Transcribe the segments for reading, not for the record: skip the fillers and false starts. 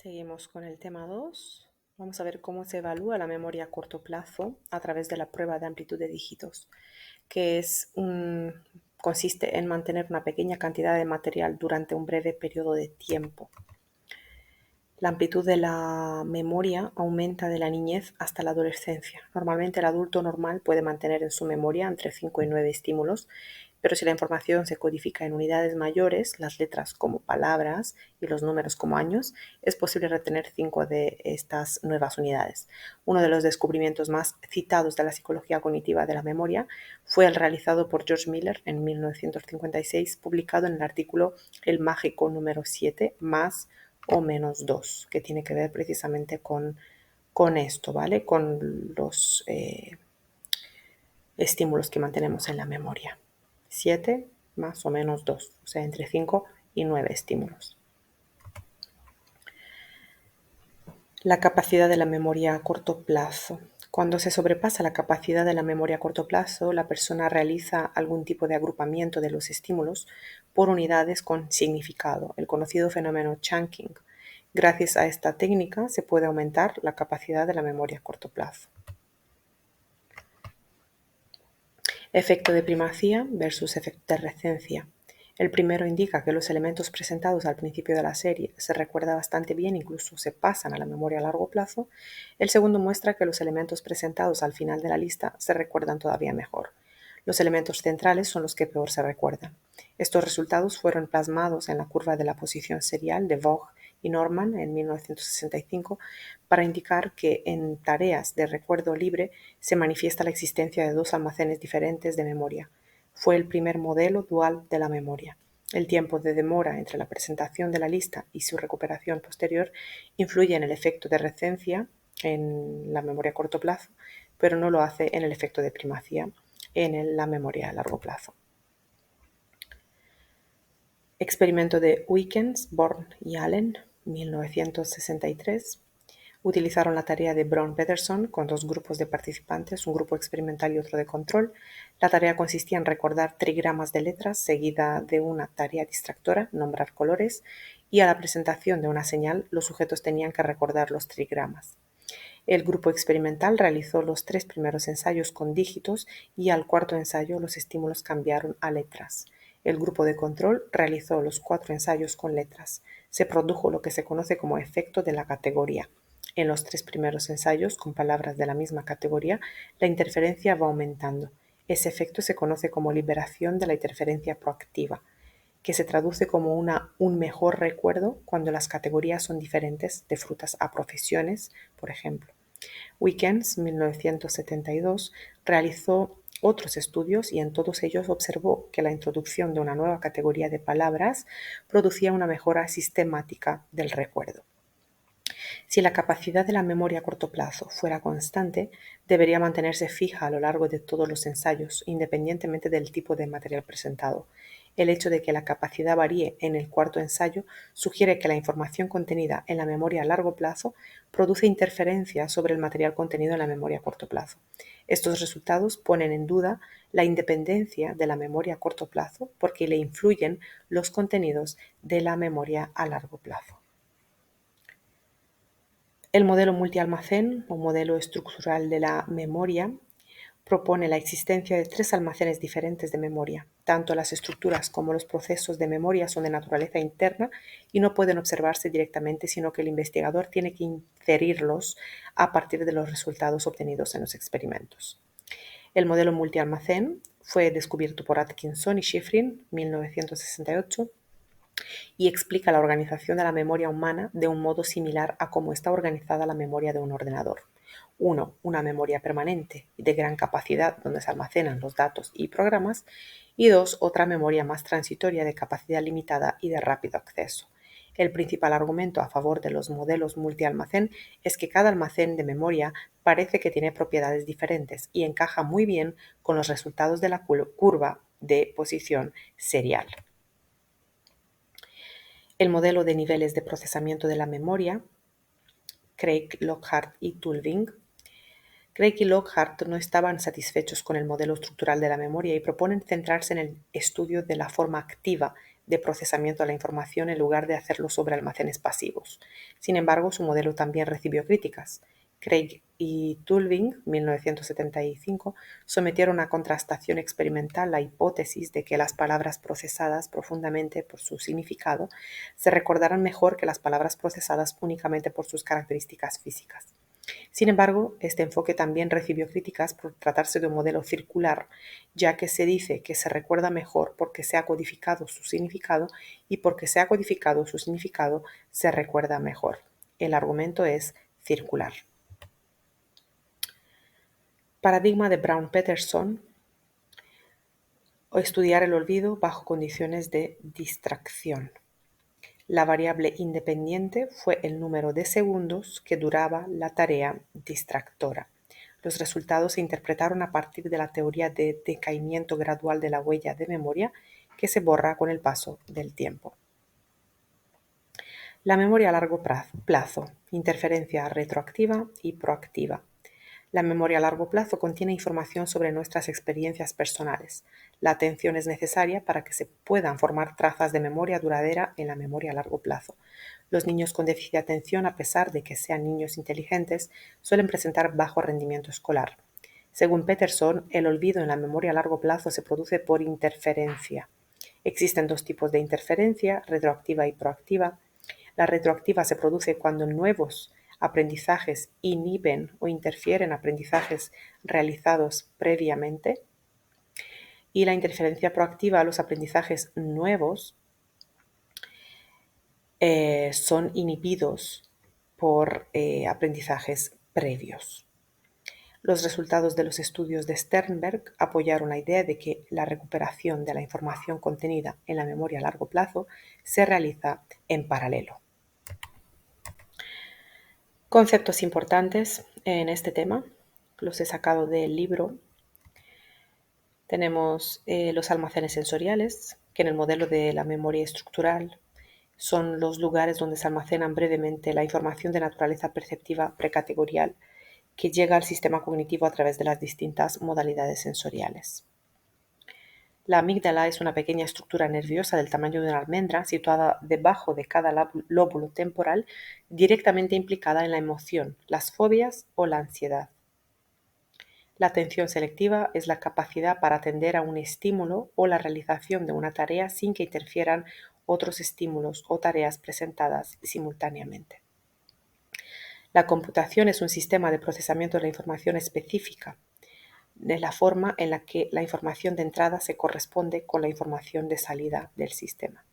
Seguimos con el tema 2. Vamos a ver cómo se evalúa la memoria a corto plazo a través de la prueba de amplitud de dígitos, que consiste en mantener una pequeña cantidad de material durante un breve periodo de tiempo. La amplitud de la memoria aumenta de la niñez hasta la adolescencia. Normalmente el adulto normal puede mantener en su memoria entre 5 y 9 estímulos, pero si la información se codifica en unidades mayores, las letras como palabras y los números como años, es posible retener 5 de estas nuevas unidades. Uno de los descubrimientos más citados de la psicología cognitiva de la memoria fue el realizado por George Miller en 1956, publicado en el artículo El mágico número 7 más o menos 2, que tiene que ver precisamente con esto, ¿vale? Con los estímulos que mantenemos en la memoria. 7 más o menos 2, o sea, entre 5 y 9 estímulos. La capacidad de la memoria a corto plazo. Cuando se sobrepasa la capacidad de la memoria a corto plazo, la persona realiza algún tipo de agrupamiento de los estímulos por unidades con significado, el conocido fenómeno chunking. Gracias a esta técnica se puede aumentar la capacidad de la memoria a corto plazo. Efecto de primacía versus efecto de recencia. El primero indica que los elementos presentados al principio de la serie se recuerda bastante bien, incluso se pasan a la memoria a largo plazo. El segundo muestra que los elementos presentados al final de la lista se recuerdan todavía mejor. Los elementos centrales son los que peor se recuerdan. Estos resultados fueron plasmados en la curva de la posición serial de Vogt y Norman en 1965 para indicar que en tareas de recuerdo libre se manifiesta la existencia de dos almacenes diferentes de memoria. Fue el primer modelo dual de la memoria. El tiempo de demora entre la presentación de la lista y su recuperación posterior influye en el efecto de recencia en la memoria a corto plazo, pero no lo hace en el efecto de primacía en la memoria a largo plazo. Experimento de Wickens, Born y Allen, 1963. Utilizaron la tarea de Brown-Peterson con dos grupos de participantes, un grupo experimental y otro de control. La tarea consistía en recordar trigramas de letras seguida de una tarea distractora, nombrar colores, y a la presentación de una señal los sujetos tenían que recordar los trigramas. El grupo experimental realizó los 3 primeros ensayos con dígitos y al cuarto ensayo los estímulos cambiaron a letras. El grupo de control realizó los 4 ensayos con letras. Se produjo lo que se conoce como efecto de la categoría. En los 3 primeros ensayos con palabras de la misma categoría, la interferencia va aumentando. Ese efecto se conoce como liberación de la interferencia proactiva, que se traduce como un mejor recuerdo cuando las categorías son diferentes, de frutas a profesiones, por ejemplo. Wickens, 1972, realizó otros estudios y en todos ellos observó que la introducción de una nueva categoría de palabras producía una mejora sistemática del recuerdo. Si la capacidad de la memoria a corto plazo fuera constante, debería mantenerse fija a lo largo de todos los ensayos, independientemente del tipo de material presentado. El hecho de que la capacidad varíe en el cuarto ensayo sugiere que la información contenida en la memoria a largo plazo produce interferencia sobre el material contenido en la memoria a corto plazo. Estos resultados ponen en duda la independencia de la memoria a corto plazo porque le influyen los contenidos de la memoria a largo plazo. El modelo multialmacén o modelo estructural de la memoria propone la existencia de 3 almacenes diferentes de memoria. Tanto las estructuras como los procesos de memoria son de naturaleza interna y no pueden observarse directamente, sino que el investigador tiene que inferirlos a partir de los resultados obtenidos en los experimentos. El modelo multialmacén fue descubierto por Atkinson y Shiffrin, 1968, y explica la organización de la memoria humana de un modo similar a cómo está organizada la memoria de un ordenador. 1. Una memoria permanente de gran capacidad donde se almacenan los datos y programas. Y 2. Otra memoria más transitoria de capacidad limitada y de rápido acceso. El principal argumento a favor de los modelos multialmacén es que cada almacén de memoria parece que tiene propiedades diferentes y encaja muy bien con los resultados de la curva de posición serial. El modelo de niveles de procesamiento de la memoria, Craig, Lockhart y Tulving. Craig y Lockhart no estaban satisfechos con el modelo estructural de la memoria y proponen centrarse en el estudio de la forma activa de procesamiento de la información en lugar de hacerlo sobre almacenes pasivos. Sin embargo, su modelo también recibió críticas. Craig y Tulving, 1975, sometieron a contrastación experimental la hipótesis de que las palabras procesadas profundamente por su significado se recordaran mejor que las palabras procesadas únicamente por sus características físicas. Sin embargo, este enfoque también recibió críticas por tratarse de un modelo circular, ya que se dice que se recuerda mejor porque se ha codificado su significado y porque se ha codificado su significado se recuerda mejor. El argumento es circular. Paradigma de Brown-Peterson o estudiar el olvido bajo condiciones de distracción. La variable independiente fue el número de segundos que duraba la tarea distractora. Los resultados se interpretaron a partir de la teoría de decaimiento gradual de la huella de memoria que se borra con el paso del tiempo. La memoria a largo plazo, interferencia retroactiva y proactiva. La memoria a largo plazo contiene información sobre nuestras experiencias personales. La atención es necesaria para que se puedan formar trazas de memoria duradera en la memoria a largo plazo. Los niños con déficit de atención, a pesar de que sean niños inteligentes, suelen presentar bajo rendimiento escolar. Según Peterson, el olvido en la memoria a largo plazo se produce por interferencia. Existen dos tipos de interferencia, retroactiva y proactiva. La retroactiva se produce cuando nuevos aprendizajes inhiben o interfieren aprendizajes realizados previamente, y la interferencia proactiva, los aprendizajes nuevos son inhibidos por aprendizajes previos. Los resultados de los estudios de Sternberg apoyaron la idea de que la recuperación de la información contenida en la memoria a largo plazo se realiza en paralelo. Conceptos importantes en este tema, los he sacado del libro. Tenemos los almacenes sensoriales, que en el modelo de la memoria estructural son los lugares donde se almacenan brevemente la información de naturaleza perceptiva precategorial que llega al sistema cognitivo a través de las distintas modalidades sensoriales. La amígdala es una pequeña estructura nerviosa del tamaño de una almendra situada debajo de cada lóbulo temporal, directamente implicada en la emoción, las fobias o la ansiedad. La atención selectiva es la capacidad para atender a un estímulo o la realización de una tarea sin que interfieran otros estímulos o tareas presentadas simultáneamente. La computación es un sistema de procesamiento de la información específica, de la forma en la que la información de entrada se corresponde con la información de salida del sistema.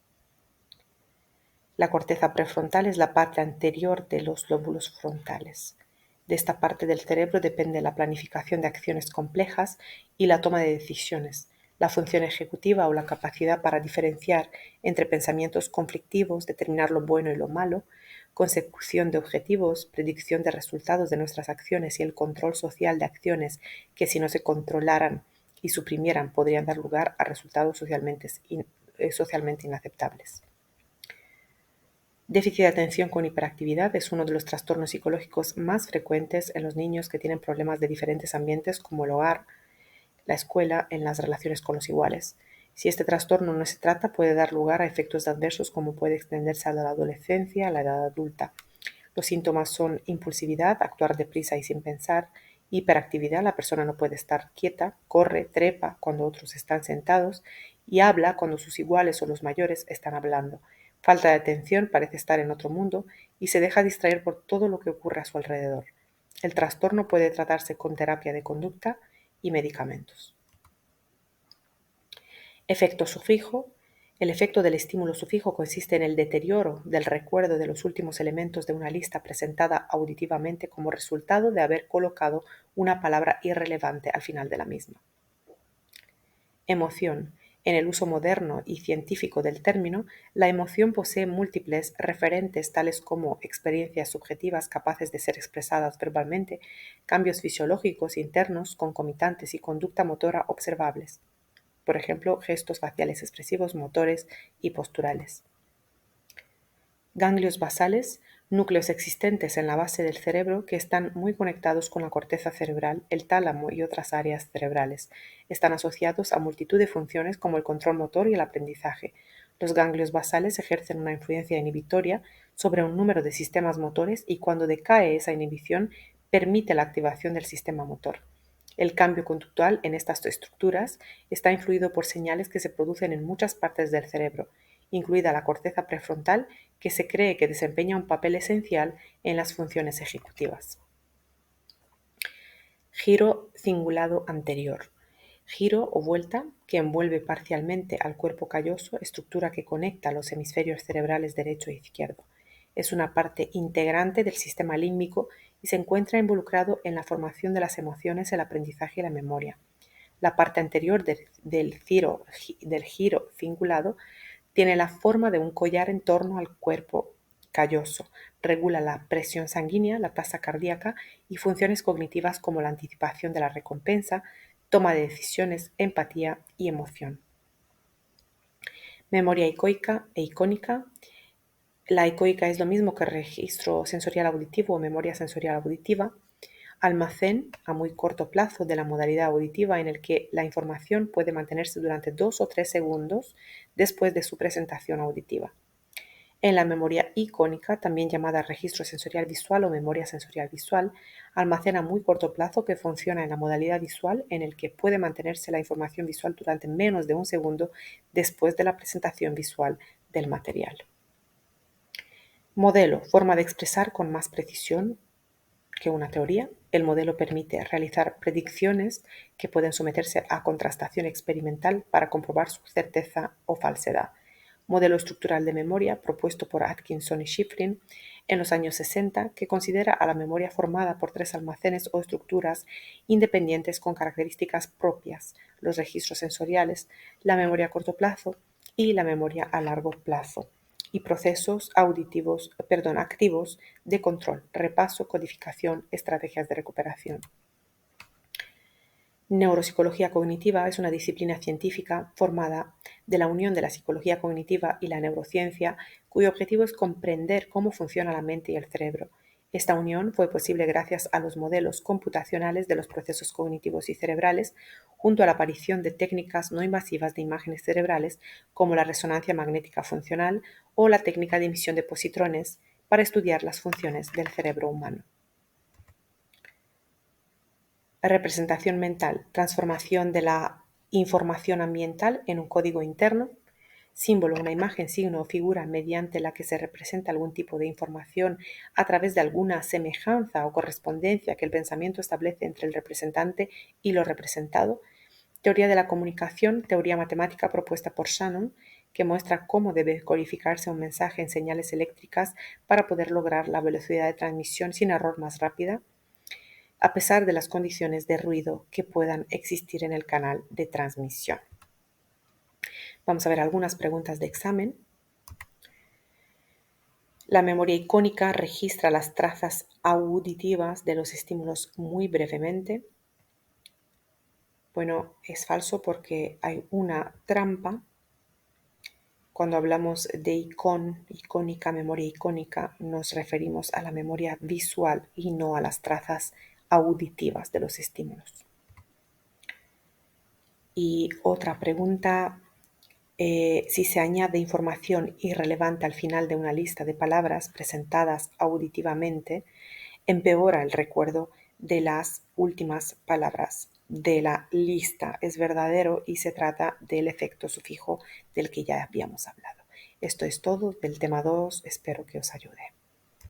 La corteza prefrontal es la parte anterior de los lóbulos frontales. De esta parte del cerebro depende la planificación de acciones complejas y la toma de decisiones, la función ejecutiva o la capacidad para diferenciar entre pensamientos conflictivos, determinar lo bueno y lo malo, consecución de objetivos, predicción de resultados de nuestras acciones y el control social de acciones que, si no se controlaran y suprimieran, podrían dar lugar a resultados socialmente inaceptables. Déficit de atención con hiperactividad es uno de los trastornos psicológicos más frecuentes en los niños que tienen problemas de diferentes ambientes como el hogar, la escuela, en las relaciones con los iguales. Si este trastorno no se trata, puede dar lugar a efectos adversos como puede extenderse a la adolescencia, a la edad adulta. Los síntomas son impulsividad, actuar deprisa y sin pensar; hiperactividad, la persona no puede estar quieta, corre, trepa cuando otros están sentados y habla cuando sus iguales o los mayores están hablando. Falta de atención, parece estar en otro mundo y se deja distraer por todo lo que ocurre a su alrededor. El trastorno puede tratarse con terapia de conducta y medicamentos. Efecto sufijo. El efecto del estímulo sufijo consiste en el deterioro del recuerdo de los últimos elementos de una lista presentada auditivamente como resultado de haber colocado una palabra irrelevante al final de la misma. Emoción. En el uso moderno y científico del término, la emoción posee múltiples referentes tales como experiencias subjetivas capaces de ser expresadas verbalmente, cambios fisiológicos internos concomitantes y conducta motora observables. Por ejemplo, gestos faciales expresivos, motores y posturales. Ganglios basales, núcleos existentes en la base del cerebro que están muy conectados con la corteza cerebral, el tálamo y otras áreas cerebrales. Están asociados a multitud de funciones como el control motor y el aprendizaje. Los ganglios basales ejercen una influencia inhibitoria sobre un número de sistemas motores y cuando decae esa inhibición permite la activación del sistema motor. El cambio conductual en estas estructuras está influido por señales que se producen en muchas partes del cerebro, incluida la corteza prefrontal, que se cree que desempeña un papel esencial en las funciones ejecutivas. Giro cingulado anterior. Giro o vuelta que envuelve parcialmente al cuerpo calloso, estructura que conecta los hemisferios cerebrales derecho e izquierdo. Es una parte integrante del sistema límbico y se encuentra involucrado en la formación de las emociones, el aprendizaje y la memoria. La parte anterior del giro cingulado tiene la forma de un collar en torno al cuerpo calloso. Regula la presión sanguínea, la tasa cardíaca y funciones cognitivas como la anticipación de la recompensa, toma de decisiones, empatía y emoción. Memoria ecoica e icónica. La ecoica es lo mismo que registro sensorial auditivo o memoria sensorial auditiva. Almacén a muy corto plazo de la modalidad auditiva en el que la información puede mantenerse durante 2 o 3 segundos después de su presentación auditiva. En la memoria icónica, también llamada registro sensorial visual o memoria sensorial visual, almacena a muy corto plazo que funciona en la modalidad visual en el que puede mantenerse la información visual durante menos de un segundo después de la presentación visual del material. Modelo, forma de expresar con más precisión que una teoría. El modelo permite realizar predicciones que pueden someterse a contrastación experimental para comprobar su certeza o falsedad. Modelo estructural de memoria propuesto por Atkinson y Shiffrin en los años 60, que considera a la memoria formada por 3 almacenes o estructuras independientes con características propias: los registros sensoriales, la memoria a corto plazo y la memoria a largo plazo, y procesos activos de control, repaso, codificación, estrategias de recuperación. Neuropsicología cognitiva es una disciplina científica formada de la unión de la psicología cognitiva y la neurociencia, cuyo objetivo es comprender cómo funciona la mente y el cerebro. Esta unión fue posible gracias a los modelos computacionales de los procesos cognitivos y cerebrales, junto a la aparición de técnicas no invasivas de imágenes cerebrales como la resonancia magnética funcional o la técnica de emisión de positrones para estudiar las funciones del cerebro humano. Representación mental, transformación de la información ambiental en un código interno. Símbolo, una imagen, signo o figura mediante la que se representa algún tipo de información a través de alguna semejanza o correspondencia que el pensamiento establece entre el representante y lo representado. Teoría de la comunicación, teoría matemática propuesta por Shannon, que muestra cómo debe codificarse un mensaje en señales eléctricas para poder lograr la velocidad de transmisión sin error más rápida, a pesar de las condiciones de ruido que puedan existir en el canal de transmisión. Vamos a ver algunas preguntas de examen. La memoria icónica registra las trazas auditivas de los estímulos muy brevemente. Bueno, es falso porque hay una trampa. Cuando hablamos de icónica, memoria icónica, nos referimos a la memoria visual y no a las trazas auditivas de los estímulos. Y otra pregunta, si se añade información irrelevante al final de una lista de palabras presentadas auditivamente, empeora el recuerdo de las últimas palabras de la lista. Es verdadero y se trata del efecto sufijo del que ya habíamos hablado. Esto es todo del tema 2. Espero que os ayude.